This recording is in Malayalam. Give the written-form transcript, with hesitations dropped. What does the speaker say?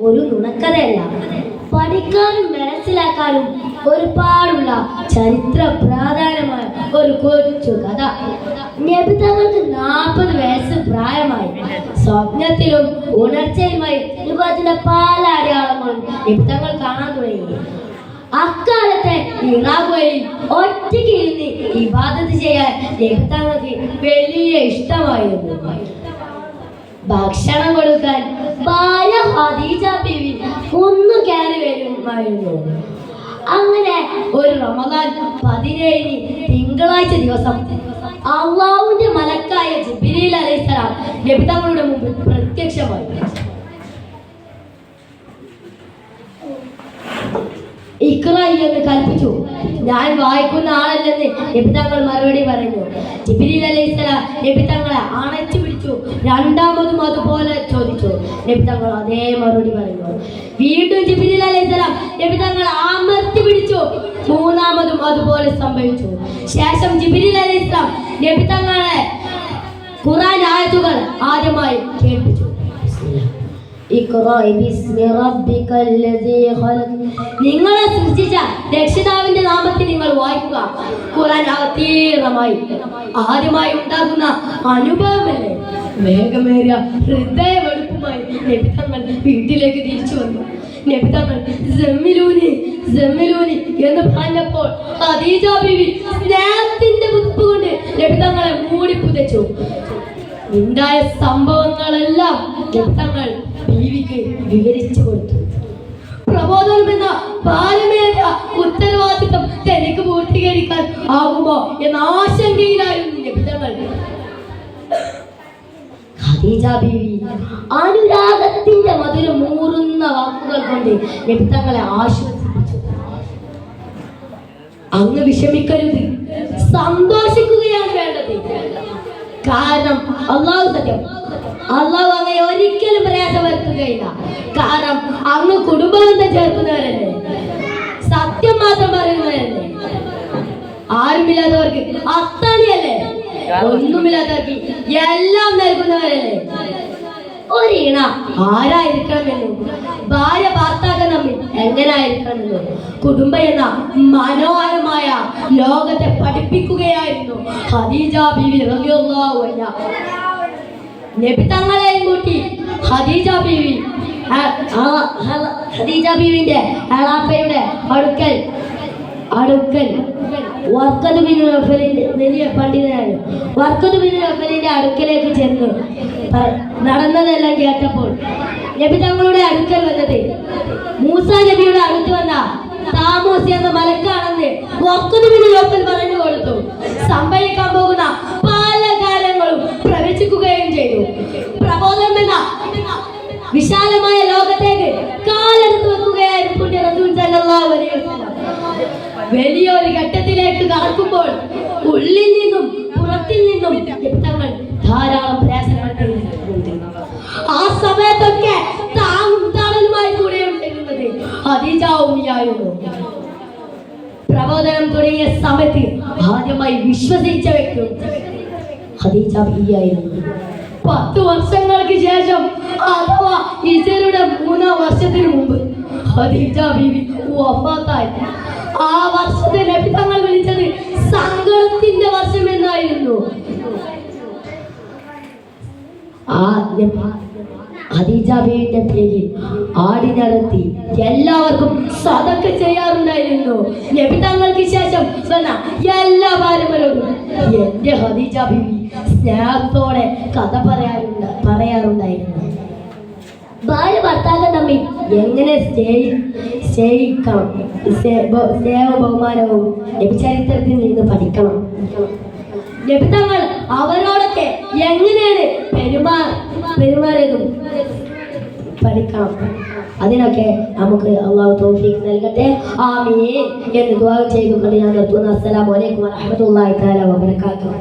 ഒരു നുണക്കഥയല്ല, പഠിക്കാനും മനസ്സിലാക്കാനും ഒരുപാടുള്ള ചരിത്ര പ്രാധാന്യമായ ഒരു കൊച്ചു കഥ. നബി തങ്ങൾക്ക് 40 വയസ്സ് പ്രായമായി. സ്വപ്നത്തിലും ഉണർച്ചയുമായി യുഗത്തിന്റെ പല അടയാളങ്ങളും നബി തങ്ങൾ കാണാൻ തുടങ്ങി. അക്കാലത്തെ ഇറാഖുകളിൽ ഒറ്റയ്ക്ക് ഇരുന്ന് ഇബാദത്ത് ചെയ്യാൻ നബി തങ്ങൾക്ക് വലിയ ഇഷ്ടമായിരുന്നു. ഭക്ഷണം കൊടുക്കാൻ ഭാര്യ ഖദീജ ബീവി ഒന്ന് കയറി വരുമായിരുന്നു. അങ്ങനെ ഒരു റമദാൻ 17 തിങ്കളാഴ്ച ദിവസം അള്ളാഹുവിന്റെ മലക്കായ ജിബ്രീൽ അലൈഹിസ്സലാം നബി തങ്ങളുടെ മുമ്പിൽ പ്രത്യക്ഷമായി. ഇഖ്റ എന്ന് കൽപ്പിച്ചു. ഞാൻ വായിക്കുന്ന ആളല്ലെന്ന് നബി തങ്ങൾ മറുപടി പറഞ്ഞു. ജിബ്രീൽ അലൈഹിസ്സലാം നബി തങ്ങളെ അണച്ചു പിടിച്ചു. രണ്ടാമതും അതുപോലെ ചോദിച്ചു. നബി തങ്ങൾ അതേ മറുപടി പറഞ്ഞു. വീണ്ടും ജിബ്രീൽ അലൈഹിസ്സലാം നബി തങ്ങളെ അമർത്തി പിടിച്ചു. മൂന്നാമതും അതുപോലെ സംഭവിച്ചു. ശേഷം ജിബ്രീൽ അലൈഹിസ്സലാം നബി തങ്ങളെ ഖുർആൻ ആയത്തുകൾ ആദ്യമായി കേൾപ്പിച്ചു. നിങ്ങളെ സൃഷ്ടിച്ച രക്ഷിതാവിന്റെ നാമത്തിൽ നിങ്ങൾ വായിക്കുക. ഖുർആൻ അവതീർണമായി ആദ്യമായി ഉണ്ടാകുന്ന അനുഭവമല്ലേ. വേഗമേറിയ ഹൃദയവെടുപ്പുമായി നബി തങ്ങൾ വീട്ടിലേക്ക് തിരിച്ചു വന്നു. നബി തങ്ങൾ ജമ്മിലൂനി ജമ്മിലൂനി എന്ന് പറഞ്ഞപ്പോൾ ഖദീജ ബീവി സ്നേഹത്തിന്റെ കുതിപ്പ് കൊണ്ട് നബി തങ്ങളെ മൂടി പുതച്ചു. ഉണ്ടായ സംഭവങ്ങളെല്ലാം നബി തങ്ങൾ ബീവിക്ക് വിവരിച്ചു കൊടുത്തു. പ്രബോധനം എന്ന ഭാരമേറിയ ഉത്തരവാദിത്വം തനിക്ക് പൂർത്തീകരിക്കാൻ ആകുമോ എന്ന ആശങ്കയിലായിരുന്നു നബി തങ്ങൾ. ഖദീജ ബീവി അനുരാഗത്തിന്റെ മധുരം മൂറുന്ന വാക്കുകൾ കൊണ്ട് നബി തങ്ങളെ ആശ്വസിപ്പിച്ചു. അങ്ങ് വിഷമിക്കരുത്, സന്തോഷിക്കുകയാണ് വേണ്ടത്. കാരണം അള്ളാഹു സത്യം, അള്ളാഹു അങ്ങനെ ഒരിക്കലും പ്രയാസം വരുത്തുകയില്ല. കാരണം അങ്ങ് കുടുംബബന്ധം ചേർക്കുന്നവരല്ലേ, സത്യം മാത്രം പറയുന്നവരല്ലേ, ആരുമില്ലാത്തവർക്ക് അത്താണിയല്ലേ, ഒന്നുമില്ലാത്തവർക്ക് എല്ലാം നൽകുന്നവരല്ലേ. ഒരീണ ആരായിരിക്കണമെന്നും ഭാര്യ ഭർത്താക്കൾ തമ്മിൽ എങ്ങനായിരിക്കണമെന്നും കുടുംബം എന്ന മനോഹരമായ ലോകത്തെ പഠിപ്പിക്കുകയായിരുന്നു ഖദീജ ബീവി റളിയല്ലാഹു അൻഹ. നബി തങ്ങളെയും കൂട്ടി ഖദീജ ബീവിന്റെ അളാപ്പയുടെ അടുക്കൽ വർക്കത്ത് ബിൻ നൗഫലിന്റെ വലിയ പണ്ഡിതനാണ്. വർക്കത്ത് ബിൻ നൗഫലിന്റെ അടുക്കലേക്ക് ചെന്നു നടന്നതെല്ലാം കേട്ടപ്പോൾ നബി തങ്ങളുടെ അടുക്കൽ വന്നത് മൂസാ നബിയുടെ അടുത്ത് വന്ന താമോസ് എന്ന മലക്കാണെന്ന് വർക്കത്ത് ബിൻ നൗഫൽ പറഞ്ഞു കൊടുത്തു. സംഭവിക്കാൻ പോകുന്ന പല കാര്യങ്ങളും പ്രവചിക്കുകയും ചെയ്തു. പ്രബോധനം എന്ന വിശാലമായ ലോകത്തേക്ക് കാലെടുത്ത് വെക്കുകയായിരുന്നു പുണ്യ റസൂൽ സല്ലല്ലാഹു അലൈഹി വസല്ലം. വലിയൊരു ഘട്ടത്തിലേക്ക് കടക്കുമ്പോൾ ഉള്ളിൽ നിന്നും പുറത്തിൽ നിന്നും തങ്ങൾ ധാരാളം പ്രയാസങ്ങൾ നേരിടുന്നുണ്ട്. ആ സമയത്തൊക്കെ താങ്ങും തണലുമായി കൂടെ ഉണ്ടായിരുന്നത് ഖദീജ ഉമ്മിയായിരുന്നു. പ്രബോധനം തുടങ്ങിയ സമയത്ത് ആദ്യമായി വിശ്വസിച്ച വ്യക്തി ഖദീജ ബീവിയായിരുന്നു. 10 വർഷങ്ങൾക്ക് ശേഷം അഥവാ ഹിജ്റയുടെ 3-ാം വർഷത്തിന് മുമ്പ് ഖദീജ ബീവി വഫാത്തായി. ആ വർഷത്തെ നബി തങ്ങൾ വിളിച്ചത് സങ്കടത്തിന്റെ വർഷം എന്നായിരുന്നു. ഖദീജ ബീവിന്റെ പേരിൽ ആടിനടത്തി എല്ലാവർക്കും സദഖ ചെയ്യാറുണ്ടായിരുന്നു. നബി തങ്ങൾക്ക് ശേഷം എല്ലാ ഭാര്യമാരോടും എന്റെ ഖദീജ ബീവി സ്നേഹത്തോടെ കഥ പറയാറുണ്ടായിരുന്നു. ഭാര്യ ഭർത്താക്കൾ തമ്മിൽ എങ്ങനെ സ്നേഹിക്കണം, സ്നേഹവും ബഹുമാനവും നബി ചരിത്രത്തിൽ നിന്ന് പഠിക്കണം. നബി തങ്ങൾ അവരോടൊക്കെ എങ്ങനെയാണ് പെരുമാറിയതും പഠിക്കണം. അതിനൊക്കെ നമുക്ക് അള്ളാഹു തൗഫീഖ് നൽകട്ടെ. ആമീൻ എന്ന് ദുആ ചെയ്തുകൊണ്ട് ഞാൻ നിർത്തുന്നു. അസ്സലാമു അലൈക്കും വറഹ്മത്തുള്ളാഹി തആല വബറകാതുഹു.